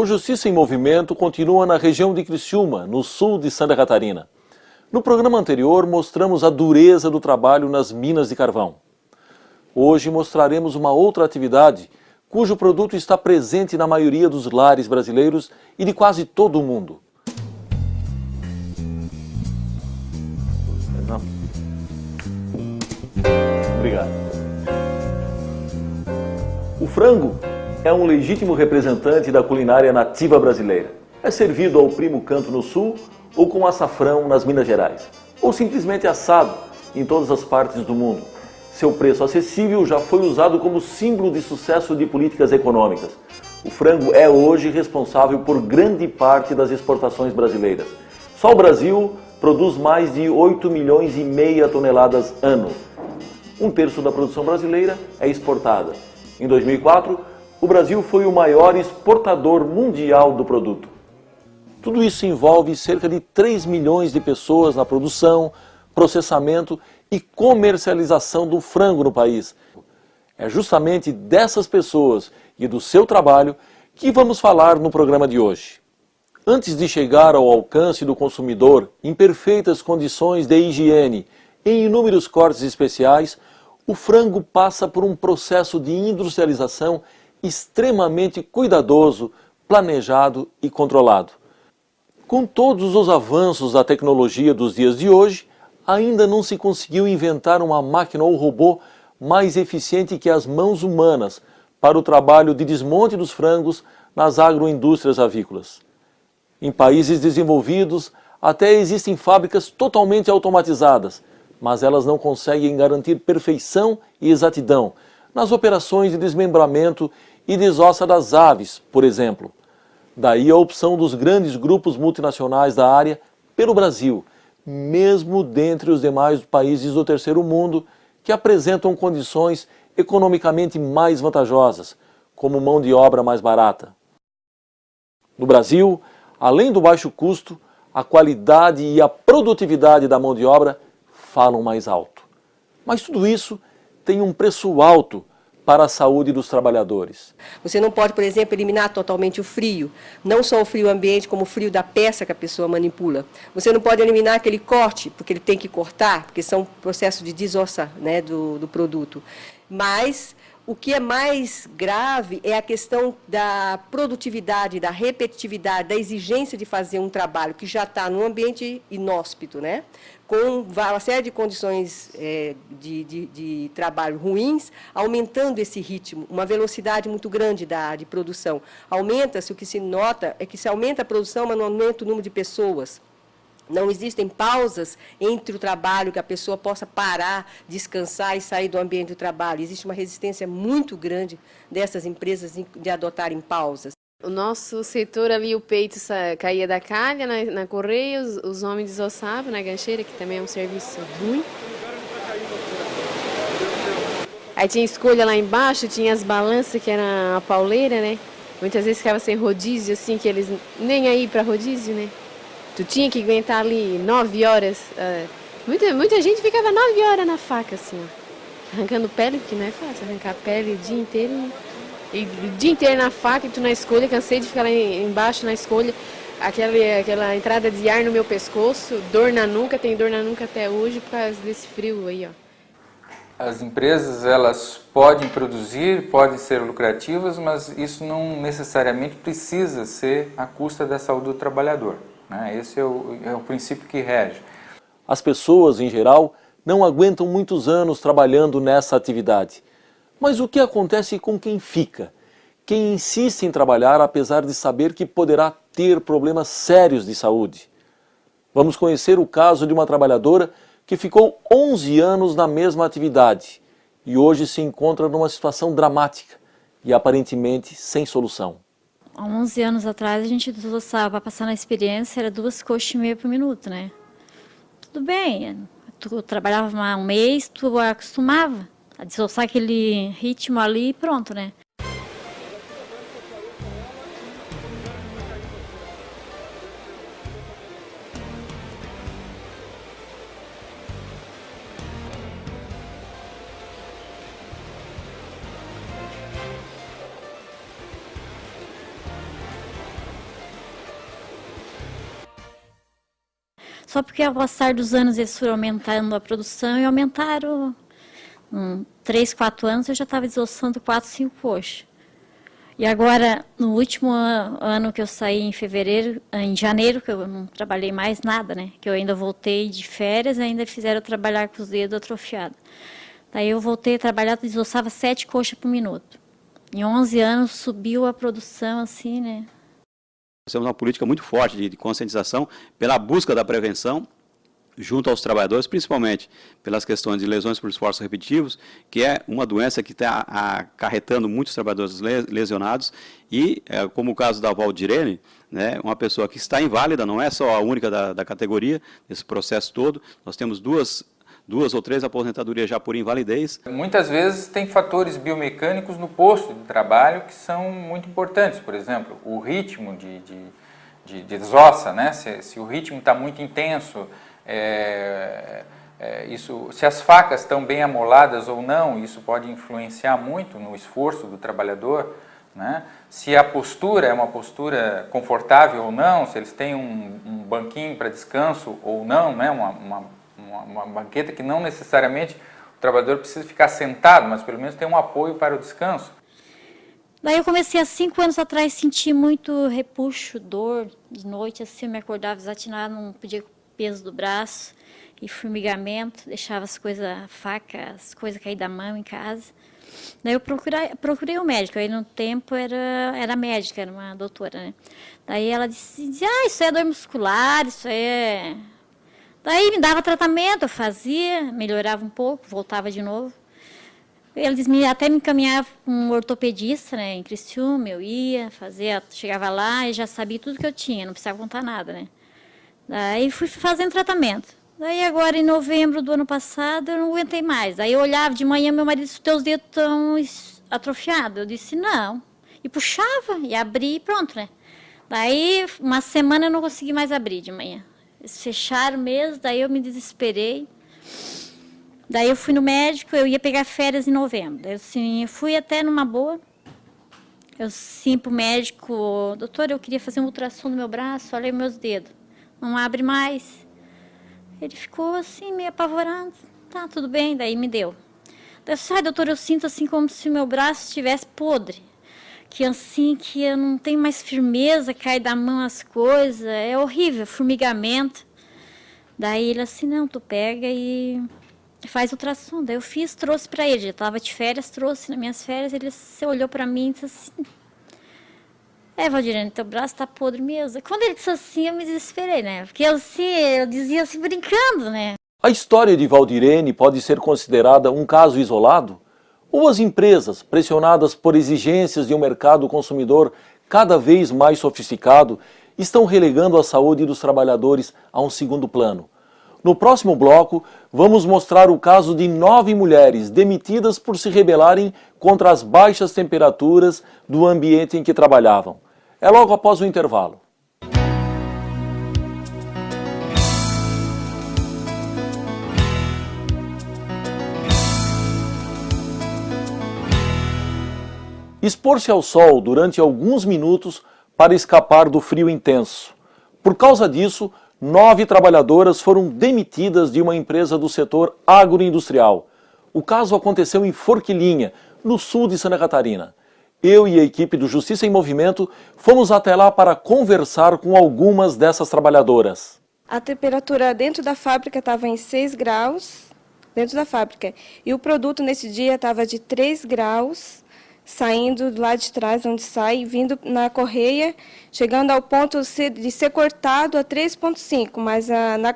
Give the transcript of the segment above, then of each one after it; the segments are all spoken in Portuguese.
O Justiça em Movimento continua na região de Criciúma, no sul de Santa Catarina. No programa anterior, mostramos a dureza do trabalho nas minas de carvão. Hoje mostraremos uma outra atividade cujo produto está presente na maioria dos lares brasileiros e de quase todo o mundo. Obrigado. O frango é um legítimo representante da culinária nativa brasileira. É servido ao primo canto no sul ou com açafrão nas Minas Gerais, ou simplesmente assado em todas as partes do mundo. Seu preço acessível já foi usado como símbolo de sucesso de políticas econômicas. O frango é hoje responsável por grande parte das exportações brasileiras. Só o Brasil produz mais de 8,5 milhões de toneladas ano. 1/3 da produção brasileira é exportada. Em 2004, o Brasil foi o maior exportador mundial do produto. Tudo isso envolve cerca de 3 milhões de pessoas na produção, processamento e comercialização do frango no país. É justamente dessas pessoas e do seu trabalho que vamos falar no programa de hoje. Antes de chegar ao alcance do consumidor em perfeitas condições de higiene, em inúmeros cortes especiais, o frango passa por um processo de industrialização extremamente cuidadoso, planejado e controlado. Com todos os avanços da tecnologia dos dias de hoje, ainda não se conseguiu inventar uma máquina ou robô mais eficiente que as mãos humanas para o trabalho de desmonte dos frangos nas agroindústrias avícolas. Em países desenvolvidos, até existem fábricas totalmente automatizadas, mas elas não conseguem garantir perfeição e exatidão nas operações de desmembramento e desossa das aves, por exemplo. Daí a opção dos grandes grupos multinacionais da área pelo Brasil, mesmo dentre os demais países do terceiro mundo que apresentam condições economicamente mais vantajosas, como mão de obra mais barata. No Brasil, além do baixo custo, a qualidade e a produtividade da mão de obra falam mais alto. Mas tudo isso tem um preço alto para a saúde dos trabalhadores. Você não pode, por exemplo, eliminar totalmente o frio, não só o frio ambiente, como o frio da peça que a pessoa manipula. Você não pode eliminar aquele corte, porque ele tem que cortar, porque são processos de desossa, né, do produto. Mas o que é mais grave é a questão da produtividade, da repetitividade, da exigência de fazer um trabalho que já está num ambiente inóspito, né? Com uma série de condições de trabalho ruins, aumentando esse ritmo, uma velocidade muito grande de produção. Aumenta-se, o que se nota é que se aumenta a produção, mas não aumenta o número de pessoas. Não existem pausas entre o trabalho que a pessoa possa parar, descansar e sair do ambiente do trabalho. Existe uma resistência muito grande dessas empresas de adotarem pausas. O nosso setor ali, o peito caía da calha na correia, os homens desossavam na gancheira, que também é um serviço ruim. Aí tinha escolha lá embaixo, tinha as balanças, que era a pauleira, né? Muitas vezes ficava sem rodízio, assim, que eles nem aí para rodízio, né? Tu tinha que aguentar ali 9 horas. Muita gente ficava 9 horas na faca, assim, ó, arrancando pele, porque não é fácil arrancar pele o dia inteiro. E o dia inteiro na faca, e tu na escolha, cansei de ficar lá embaixo na escolha, aquela entrada de ar no meu pescoço, dor na nuca, tem dor na nuca até hoje por causa desse frio aí, ó. As empresas, elas podem produzir, podem ser lucrativas, mas isso não necessariamente precisa ser à custa da saúde do trabalhador, né? Esse é o princípio que rege. As pessoas, em geral, não aguentam muitos anos trabalhando nessa atividade. Mas o que acontece com quem fica? Quem insiste em trabalhar apesar de saber que poderá ter problemas sérios de saúde? Vamos conhecer o caso de uma trabalhadora que ficou 11 anos na mesma atividade e hoje se encontra numa situação dramática e aparentemente sem solução. Há 11 anos atrás a gente desossava para passar na experiência, era 2,5 coxas por minuto, né? Tudo bem, tu trabalhava um mês, tu acostumava a desossar aquele ritmo ali e pronto, né? Só porque ao passar dos anos eles foram aumentando a produção e aumentaram 3, 4 anos, eu já estava desossando 4, 5 coxas. E agora, no último ano que eu saí em janeiro, que eu não trabalhei mais nada, né? Que eu ainda voltei de férias, ainda fizeram eu trabalhar com os dedos atrofiados. Daí eu voltei a trabalhar, desossava 7 coxas por minuto. Em 11 anos subiu a produção assim, né? Nós temos uma política muito forte de conscientização pela busca da prevenção junto aos trabalhadores, principalmente pelas questões de lesões por esforços repetitivos, que é uma doença que está acarretando muitos trabalhadores lesionados, e, como o caso da Valdirene, né, uma pessoa que está inválida, não é só a única da categoria, nesse processo todo, nós temos duas ou três aposentadorias já por invalidez. Muitas vezes tem fatores biomecânicos no posto de trabalho que são muito importantes, por exemplo, o ritmo de desossa, né? Se o ritmo está muito intenso, se as facas estão bem amoladas ou não, isso pode influenciar muito no esforço do trabalhador, né? Se a postura é uma postura confortável ou não, se eles têm um banquinho para descanso ou não, né? Uma banqueta que não necessariamente o trabalhador precisa ficar sentado, mas pelo menos tem um apoio para o descanso. Daí eu comecei há 5 anos atrás a sentir muito repuxo, dor, de noite assim, eu me acordava desatinada, não podia com o peso do braço, e formigamento, deixava as coisas, a faca, as coisas cair da mão em casa. Daí eu procurei um médico, aí no tempo era médica, era uma doutora, né? Daí ela dizia, isso é dor muscular, isso é... Daí me dava tratamento, eu fazia, melhorava um pouco, voltava de novo. Eles até me encaminhavam com um ortopedista, né, em Criciúma, eu ia, fazia, chegava lá e já sabia tudo que eu tinha, não precisava contar nada, né. Daí fui fazendo tratamento. Daí agora, em novembro do ano passado, eu não aguentei mais. Daí eu olhava de manhã, meu marido disse, os teus dedos estão atrofiados. Eu disse, não. E puxava, e abria e pronto, né. Daí, uma semana eu não consegui mais abrir de manhã. Eles fecharam mesmo, daí eu me desesperei. Daí eu fui no médico, eu ia pegar férias em novembro. Daí assim, eu fui até numa boa. Eu sim pro médico, doutor, eu queria fazer um ultrassom no meu braço, olha aí meus dedos. Não abre mais. Ele ficou assim, meio apavorado. Tá, tudo bem, daí me deu. Daí eu disse, doutor, eu sinto assim como se o meu braço estivesse podre. Que assim, que eu não tenho mais firmeza, cai da mão as coisas, é horrível, formigamento. Daí ele assim, não, tu pega e faz ultrassom. Daí eu fiz, trouxe para ele, já estava de férias, trouxe nas minhas férias, ele olhou para mim e disse assim, Valdirene, teu braço tá podre mesmo. Quando ele disse assim, eu me desesperei, né? Porque eu dizia assim, brincando, né? A história de Valdirene pode ser considerada um caso isolado? Ou as empresas, pressionadas por exigências de um mercado consumidor cada vez mais sofisticado, estão relegando a saúde dos trabalhadores a um segundo plano? No próximo bloco, vamos mostrar o caso de 9 mulheres demitidas por se rebelarem contra as baixas temperaturas do ambiente em que trabalhavam. É logo após o intervalo. Expor-se ao sol durante alguns minutos para escapar do frio intenso. Por causa disso, 9 trabalhadoras foram demitidas de uma empresa do setor agroindustrial. O caso aconteceu em Forquilinha, no sul de Santa Catarina. Eu e a equipe do Justiça em Movimento fomos até lá para conversar com algumas dessas trabalhadoras. A temperatura dentro da fábrica estava em 6 graus, dentro da fábrica. E o produto nesse dia estava de 3 graus, saindo lá de trás, onde sai, vindo na correia, chegando ao ponto de ser cortado a 3,5, mas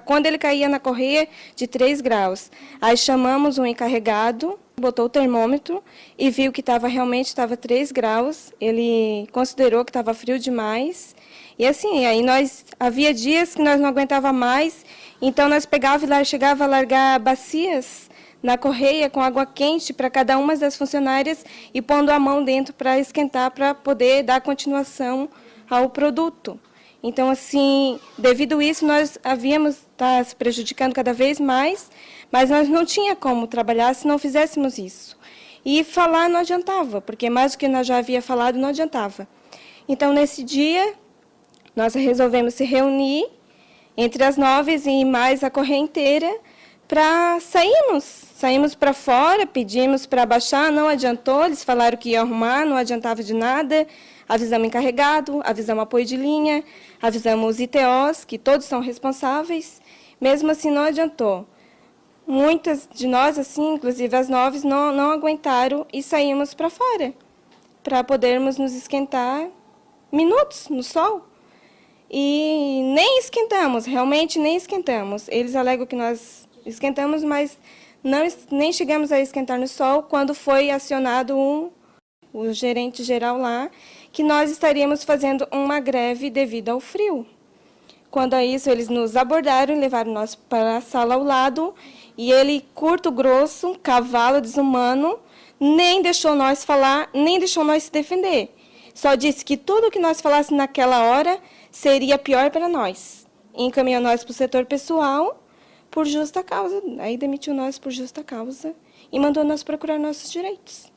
quando ele caía na correia, de 3 graus. Aí chamamos um encarregado, botou o termômetro e viu que realmente estava 3 graus, ele considerou que estava frio demais. E assim, aí havia dias que nós não aguentava mais, então nós chegava a largar bacias na correia com água quente para cada uma das funcionárias e pondo a mão dentro para esquentar, para poder dar continuação ao produto. Então, assim, devido a isso, nós havíamos se prejudicando cada vez mais, mas nós não tinha como trabalhar se não fizéssemos isso. E falar não adiantava, porque mais do que nós já havia falado, não adiantava. Então, nesse dia, nós resolvemos se reunir entre as 9 e mais a correia inteira, para sairmos. Saímos para fora, pedimos para baixar, não adiantou, eles falaram que ia arrumar, não adiantava de nada. Avisamos encarregado, avisamos apoio de linha, avisamos os ITOs, que todos são responsáveis. Mesmo assim, não adiantou. Muitas de nós, assim, inclusive as 9, não aguentaram e saímos para fora, para podermos nos esquentar minutos no sol. E nem esquentamos, realmente nem esquentamos. Eles alegam que nós esquentamos, mas nem chegamos a esquentar no sol quando foi acionado o gerente geral lá, que nós estaríamos fazendo uma greve devido ao frio. Quando a isso, eles nos abordaram e levaram nós para a sala ao lado, e ele, curto, grosso, um cavalo desumano, nem deixou nós falar, nem deixou nós se defender. Só disse que tudo que nós falássemos naquela hora seria pior para nós. Encaminhou nós para o setor pessoal por justa causa. Aí demitiu nós por justa causa e mandou nós procurar nossos direitos.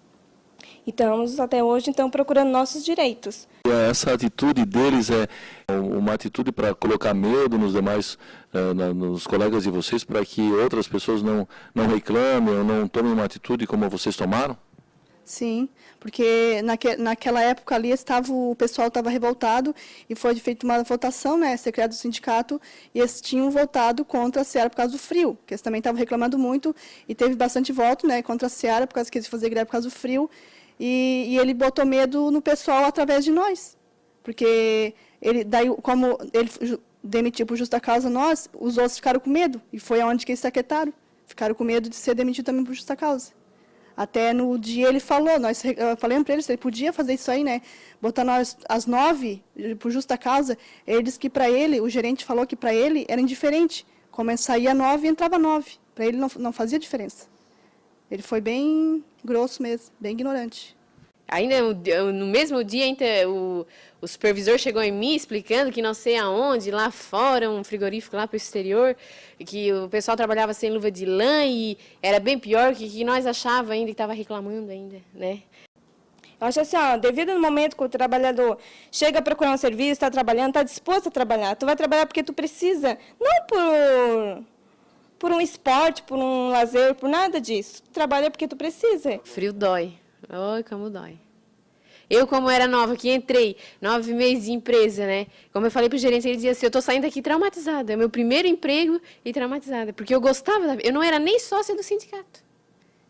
E estamos até hoje, então, procurando nossos direitos. Essa atitude deles é uma atitude para colocar medo nos demais, nos colegas de vocês, para que outras pessoas não reclamem ou não tomem uma atitude como vocês tomaram? Sim, porque naquela época ali o pessoal estava revoltado e foi feita uma votação, né, secreta do sindicato, e eles tinham votado contra a Seara por causa do frio, que eles também estavam reclamando muito, e teve bastante voto, né, contra a Seara por causa que eles faziam greve por causa do frio, e ele botou medo no pessoal através de nós, porque como ele demitiu por justa causa nós, os outros ficaram com medo, e foi aonde que eles se aquietaram, ficaram com medo de ser demitido também por justa causa. Até no dia ele falou, falamos para ele se ele podia fazer isso aí, né? Botar nós às 9, por justa causa. Ele disse que para ele, o gerente falou que para ele era indiferente. Como ele saía 9 e entrava 9. Para ele não fazia diferença. Ele foi bem grosso mesmo, bem ignorante. Ainda no mesmo dia, o supervisor chegou em mim explicando que não sei aonde, lá fora, um frigorífico lá para o exterior, que o pessoal trabalhava sem luva de lã e era bem pior que nós achava ainda, que estava reclamando ainda, né? Eu acho assim, devido no momento que o trabalhador chega a procurar um serviço, está trabalhando, está disposto a trabalhar. Tu vai trabalhar porque tu precisa, não por um esporte, por um lazer, por nada disso. Tu trabalha porque tu precisa. Frio dói. Oi, como dói. Eu, como era nova, que entrei, 9 meses de empresa, né? Como eu falei para o gerente, ele dizia assim, eu estou saindo aqui traumatizada. É o meu primeiro emprego e traumatizada. Porque eu gostava eu não era nem sócia do sindicato.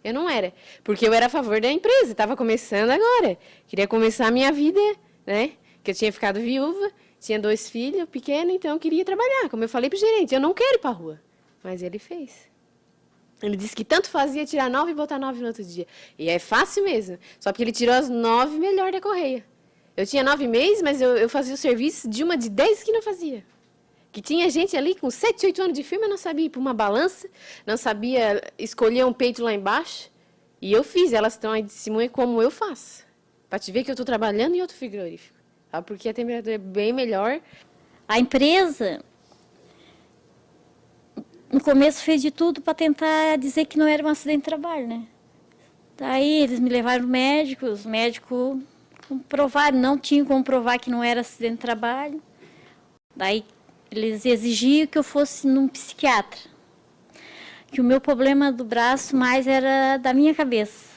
Eu não era. Porque eu era a favor da empresa. Estava começando agora. Queria começar a minha vida, né? Que eu tinha ficado viúva, tinha 2 filhos pequenos, então eu queria trabalhar. Como eu falei para o gerente, eu não quero ir para a rua. Mas ele fez. Ele disse que tanto fazia tirar 9 e botar 9 no outro dia. E é fácil mesmo. Só porque ele tirou as 9 melhor da correia. Eu tinha 9 meses, mas eu fazia o serviço de uma de 10 que não fazia. Que tinha gente ali com 7, 8 anos de firma, não sabia ir para uma balança, não sabia escolher um peito lá embaixo. E eu fiz, elas estão aí de testemunha como eu faço. Para te ver que eu estou trabalhando em outro frigorífico. Tá? Porque a temperatura é bem melhor. A empresa, no começo, fez de tudo para tentar dizer que não era um acidente de trabalho, né? Daí eles me levaram no médico, os médicos comprovaram, não tinham como provar que não era acidente de trabalho. Daí eles exigiam que eu fosse num psiquiatra. Que o meu problema do braço mais era da minha cabeça.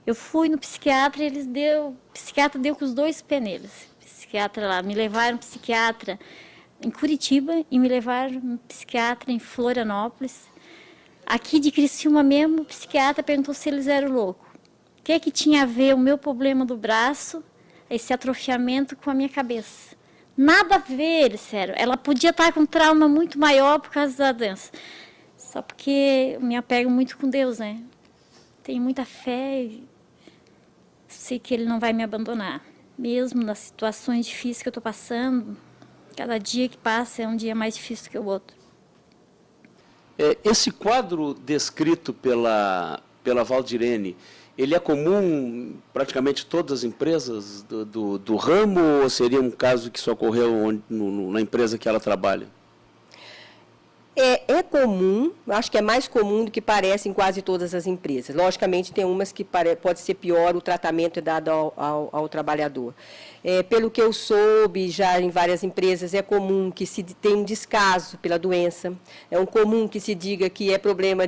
Eu fui no psiquiatra e o psiquiatra deu com os 2 pés neles. Psiquiatra lá, me levaram no psiquiatra em Curitiba e me levaram no psiquiatra em Florianópolis. Aqui de Criciúma mesmo, o psiquiatra perguntou se eles eram loucos. O que é que tinha a ver o meu problema do braço, esse atrofiamento, com a minha cabeça? Nada a ver, eles disseram. Ela podia estar com um trauma muito maior por causa da doença. Só porque eu me apego muito com Deus, né? Tenho muita fé e sei que Ele não vai me abandonar. Mesmo nas situações difíceis que eu estou passando, cada dia que passa é um dia mais difícil que o outro. Esse quadro descrito pela Valdirene, ele é comum em praticamente todas as empresas do ramo, ou seria um caso que só ocorreu na empresa que ela trabalha? É comum, acho que é mais comum do que parece em quase todas as empresas. Logicamente, tem umas que pode ser pior, o tratamento é dado ao trabalhador. Pelo que eu soube, já em várias empresas, é comum que se tenha um descaso pela doença, comum que se diga que é problema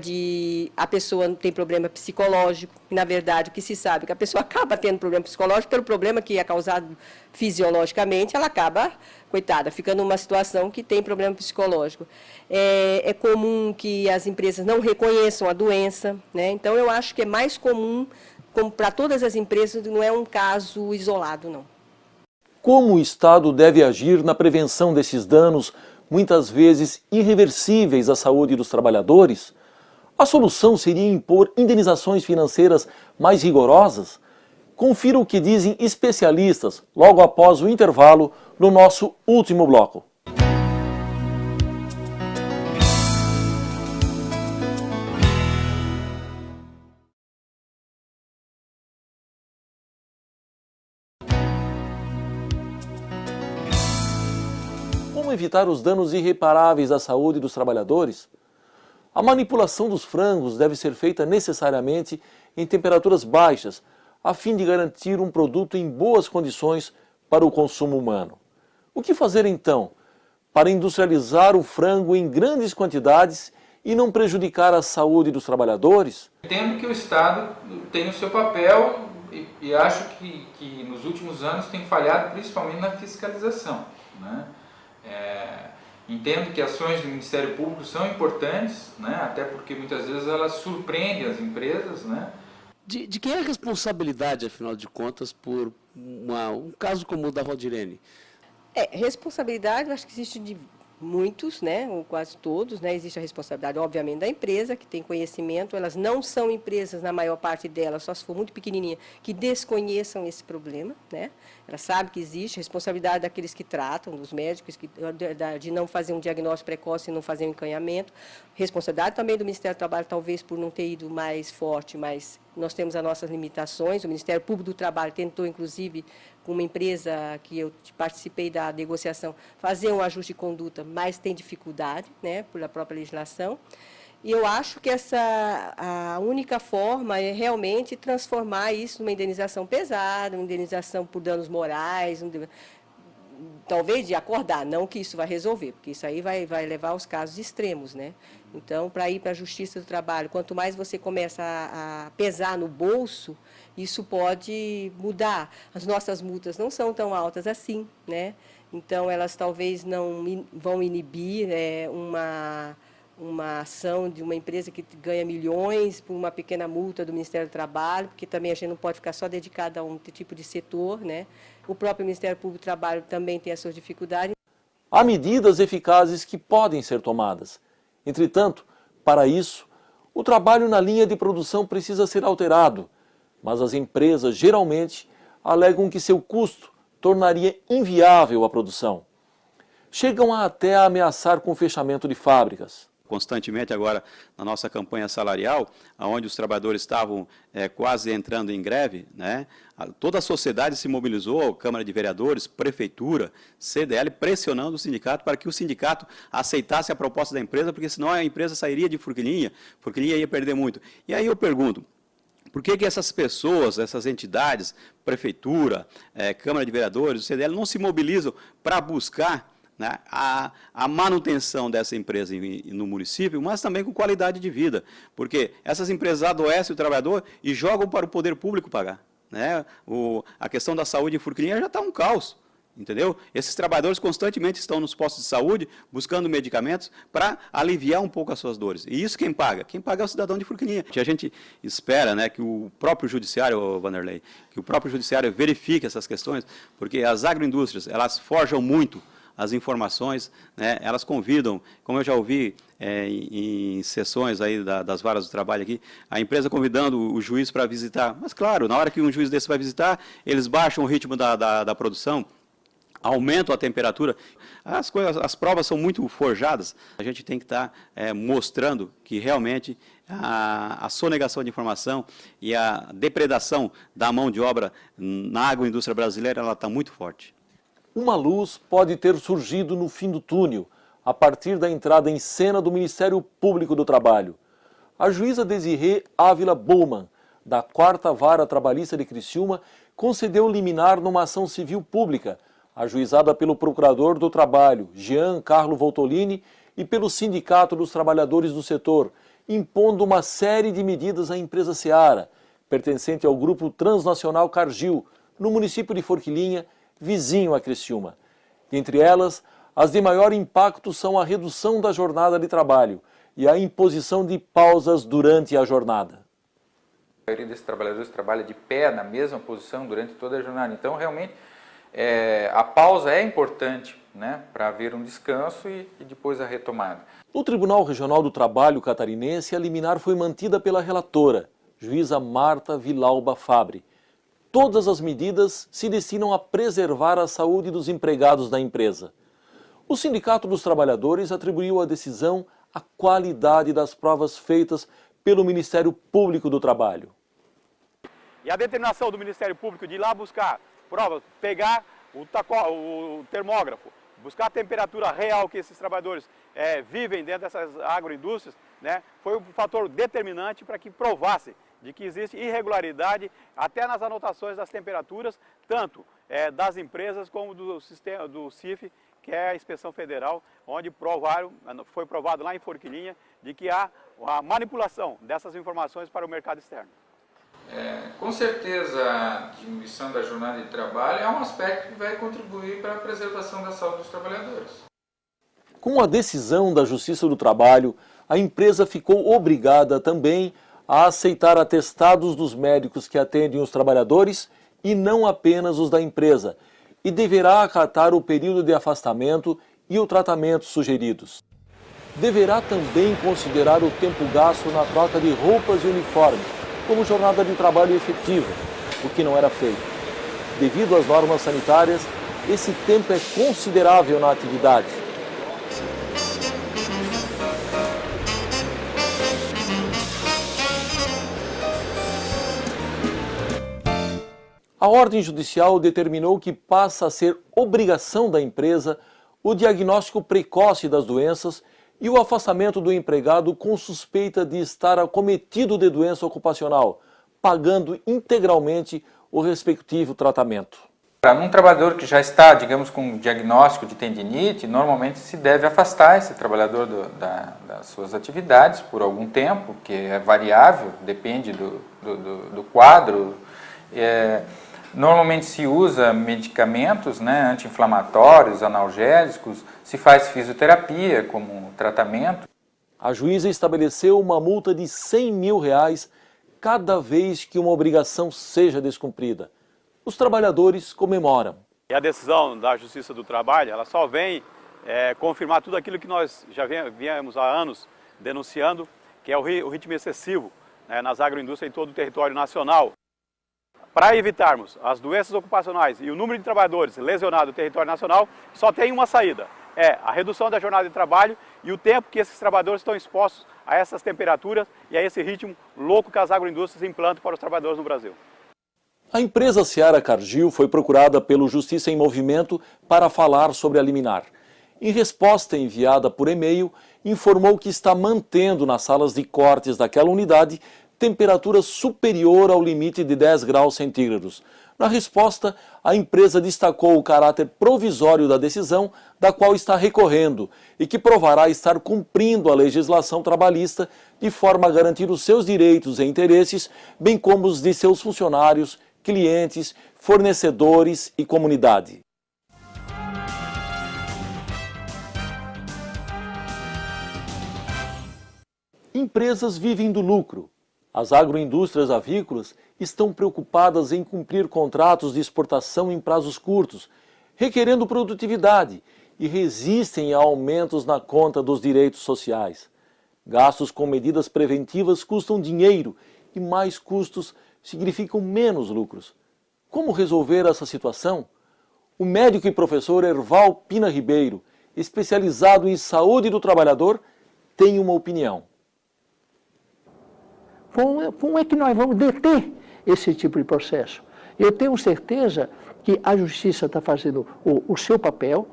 a pessoa tem problema psicológico, e, na verdade, o que se sabe é que a pessoa acaba tendo problema psicológico pelo problema que é causado fisiologicamente, ela acaba, coitada, ficando numa situação que tem problema psicológico. É comum que as empresas não reconheçam a doença, né? Então, eu acho que é mais comum, como para todas as empresas, não é um caso isolado, não. Como o Estado deve agir na prevenção desses danos, muitas vezes irreversíveis à saúde dos trabalhadores? A solução seria impor indenizações financeiras mais rigorosas? Confira o que dizem especialistas logo após o intervalo no nosso último bloco. Como evitar os danos irreparáveis à saúde dos trabalhadores? A manipulação dos frangos deve ser feita necessariamente em temperaturas baixas, a fim de garantir um produto em boas condições para o consumo humano. O que fazer então para industrializar o frango em grandes quantidades e não prejudicar a saúde dos trabalhadores? Entendo que o Estado tem o seu papel e acho que nos últimos anos tem falhado principalmente na fiscalização, né? Entendo que ações do Ministério Público são importantes, né? Até porque muitas vezes elas surpreendem as empresas, né? De quem é a responsabilidade, afinal de contas, por um caso como o da Valdirene? Responsabilidade, eu acho que existe de muitos, né, ou quase todos, né, existe a responsabilidade, obviamente, da empresa, que tem conhecimento. Elas não são empresas, na maior parte delas, só se for muito pequenininha, que desconheçam esse problema, né? Ela sabe que existe responsabilidade daqueles que tratam, dos médicos, de não fazer um diagnóstico precoce e não fazer um encaminhamento. Responsabilidade também do Ministério do Trabalho, talvez por não ter ido mais forte, mas nós temos as nossas limitações. O Ministério Público do Trabalho tentou, inclusive, com uma empresa que eu participei da negociação, fazer um ajuste de conduta, mas tem dificuldade, né, pela própria legislação. E eu acho que a única forma é realmente transformar isso numa indenização pesada, uma indenização por danos morais, talvez de acordar, não que isso vai resolver, porque isso aí vai levar aos casos extremos, né? Então, para ir para a Justiça do Trabalho, quanto mais você começa a pesar no bolso, isso pode mudar. As nossas multas não são tão altas assim, né? Então, elas talvez não vão inibir uma ação de uma empresa que ganha milhões por uma pequena multa do Ministério do Trabalho, porque também a gente não pode ficar só dedicado a um tipo de setor, né? O próprio Ministério Público do Trabalho também tem as suas dificuldades. Há medidas eficazes que podem ser tomadas. Entretanto, para isso, o trabalho na linha de produção precisa ser alterado, mas as empresas geralmente alegam que seu custo tornaria inviável a produção. Chegam até a ameaçar com o fechamento de fábricas. Constantemente agora na nossa campanha salarial, onde os trabalhadores estavam quase entrando em greve, né? Toda a sociedade se mobilizou, Câmara de Vereadores, Prefeitura, CDL, pressionando o sindicato para que o sindicato aceitasse a proposta da empresa, porque senão a empresa sairia de Forquilinha ia perder muito. E aí eu pergunto, por que essas pessoas, essas entidades, Prefeitura, Câmara de Vereadores, o CDL, não se mobilizam para buscar, né, a manutenção dessa empresa no município, mas também com qualidade de vida, porque essas empresas adoecem o trabalhador e jogam para o poder público pagar, né? A questão da saúde em Forquilinha já está um caos, entendeu? Esses trabalhadores constantemente estão nos postos de saúde buscando medicamentos para aliviar um pouco as suas dores. E isso quem paga? Quem paga é o cidadão de Forquilinha. A gente espera, né, que o próprio judiciário, Vanderlei, que o próprio judiciário verifique essas questões, porque as agroindústrias, elas forjam muito as informações, né, elas convidam, como eu já ouvi em sessões aí das varas do trabalho aqui, a empresa convidando o juiz para visitar. Mas, claro, na hora que um juiz desse vai visitar, eles baixam o ritmo da produção, aumentam a temperatura. As provas são muito forjadas. A gente tem que estar mostrando que realmente a sonegação de informação e a depredação da mão de obra na agroindústria brasileira, ela está muito forte. Uma luz pode ter surgido no fim do túnel. a partir da entrada em cena do Ministério Público do Trabalho. A juíza Desirê Ávila Bowman, da 4ª Vara Trabalhista de Criciúma, concedeu liminar numa ação civil pública, ajuizada pelo Procurador do Trabalho, Jean Carlo Voltolini, e pelo Sindicato dos Trabalhadores do Setor, impondo uma série de medidas à empresa Seara, pertencente ao Grupo Transnacional Cargill, no município de Forquilinha, vizinho a Criciúma. Entre elas, as de maior impacto são a redução da jornada de trabalho e a imposição de pausas durante a jornada. A maioria desses trabalhadores trabalha de pé, na mesma posição, durante toda a jornada. Então, realmente, a pausa é importante, né, para haver um descanso e depois a retomada. No Tribunal Regional do Trabalho catarinense, a liminar foi mantida pela relatora, juíza Marta Vilauba Fabre. Todas as medidas se destinam a preservar a saúde dos empregados da empresa. O Sindicato dos Trabalhadores atribuiu à decisão a qualidade das provas feitas pelo Ministério Público do Trabalho. E a determinação do Ministério Público de ir lá buscar provas, pegar o termógrafo, buscar a temperatura real que esses trabalhadores vivem dentro dessas agroindústrias, né, foi um fator determinante para que provasse de que existe irregularidade até nas anotações das temperaturas, tanto das empresas como do sistema do CIF, que é a Inspeção Federal, onde foi provado lá em Forquilinha de que há a manipulação dessas informações para o mercado externo. Com certeza, a diminuição da jornada de trabalho é um aspecto que vai contribuir para a preservação da saúde dos trabalhadores. Com a decisão da Justiça do Trabalho, a empresa ficou obrigada também a aceitar atestados dos médicos que atendem os trabalhadores e não apenas os da empresa, e deverá acatar o período de afastamento e o tratamento sugeridos. Deverá também considerar o tempo gasto na troca de roupas e uniformes, como jornada de trabalho efetiva, o que não era feito. Devido às normas sanitárias, esse tempo é considerável na atividade. A ordem judicial determinou que passa a ser obrigação da empresa o diagnóstico precoce das doenças e o afastamento do empregado com suspeita de estar acometido de doença ocupacional, pagando integralmente o respectivo tratamento. Para um trabalhador que já está, digamos, com um diagnóstico de tendinite, normalmente se deve afastar esse trabalhador das suas atividades por algum tempo, que é variável, depende do quadro. Normalmente se usa medicamentos, né, anti-inflamatórios, analgésicos, se faz fisioterapia como tratamento. A juíza estabeleceu uma multa de R$100 mil cada vez que uma obrigação seja descumprida. Os trabalhadores comemoram. E a decisão da Justiça do Trabalho, ela só vem confirmar tudo aquilo que nós já viemos há anos denunciando, que é o ritmo excessivo, né, nas agroindústrias em todo o território nacional. Para evitarmos as doenças ocupacionais e o número de trabalhadores lesionados no território nacional, só tem uma saída, a redução da jornada de trabalho e o tempo que esses trabalhadores estão expostos a essas temperaturas e a esse ritmo louco que as agroindústrias implantam para os trabalhadores no Brasil. A empresa Seara Cargill foi procurada pelo Justiça em Movimento para falar sobre a liminar. Em resposta enviada por e-mail, informou que está mantendo nas salas de cortes daquela unidade temperatura superior ao limite de 10 graus centígrados. Na resposta, a empresa destacou o caráter provisório da decisão, da qual está recorrendo, e que provará estar cumprindo a legislação trabalhista de forma a garantir os seus direitos e interesses, bem como os de seus funcionários, clientes, fornecedores e comunidade. Empresas vivem do lucro. As agroindústrias avícolas estão preocupadas em cumprir contratos de exportação em prazos curtos, requerendo produtividade e resistem a aumentos na conta dos direitos sociais. Gastos com medidas preventivas custam dinheiro e mais custos significam menos lucros. Como resolver essa situação? O médico e professor Erval Pina Ribeiro, especializado em saúde do trabalhador, tem uma opinião. Como é que nós vamos deter esse tipo de processo? Eu tenho certeza que a Justiça está fazendo o seu papel,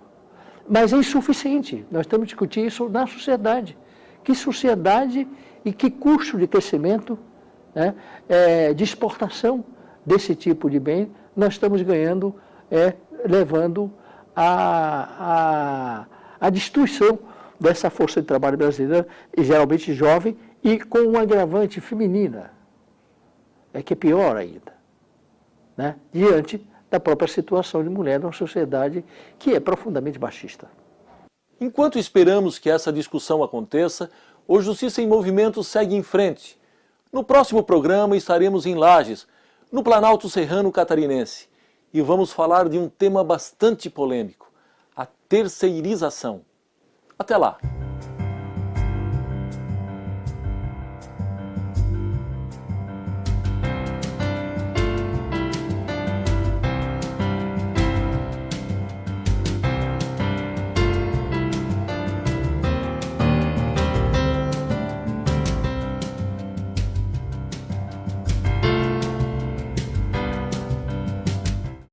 Mas é insuficiente. Nós temos que discutir isso na sociedade. Que sociedade e que custo de crescimento, né, de exportação desse tipo de bem nós estamos ganhando, levando à destruição dessa força de trabalho brasileira, e geralmente jovem, e com um agravante feminina, que é pior ainda, né, diante da própria situação de mulher numa sociedade que é profundamente machista. Enquanto esperamos que essa discussão aconteça, o Justiça em Movimento segue em frente. No próximo programa estaremos em Lages, no Planalto Serrano Catarinense, e vamos falar de um tema bastante polêmico, a terceirização. Até lá!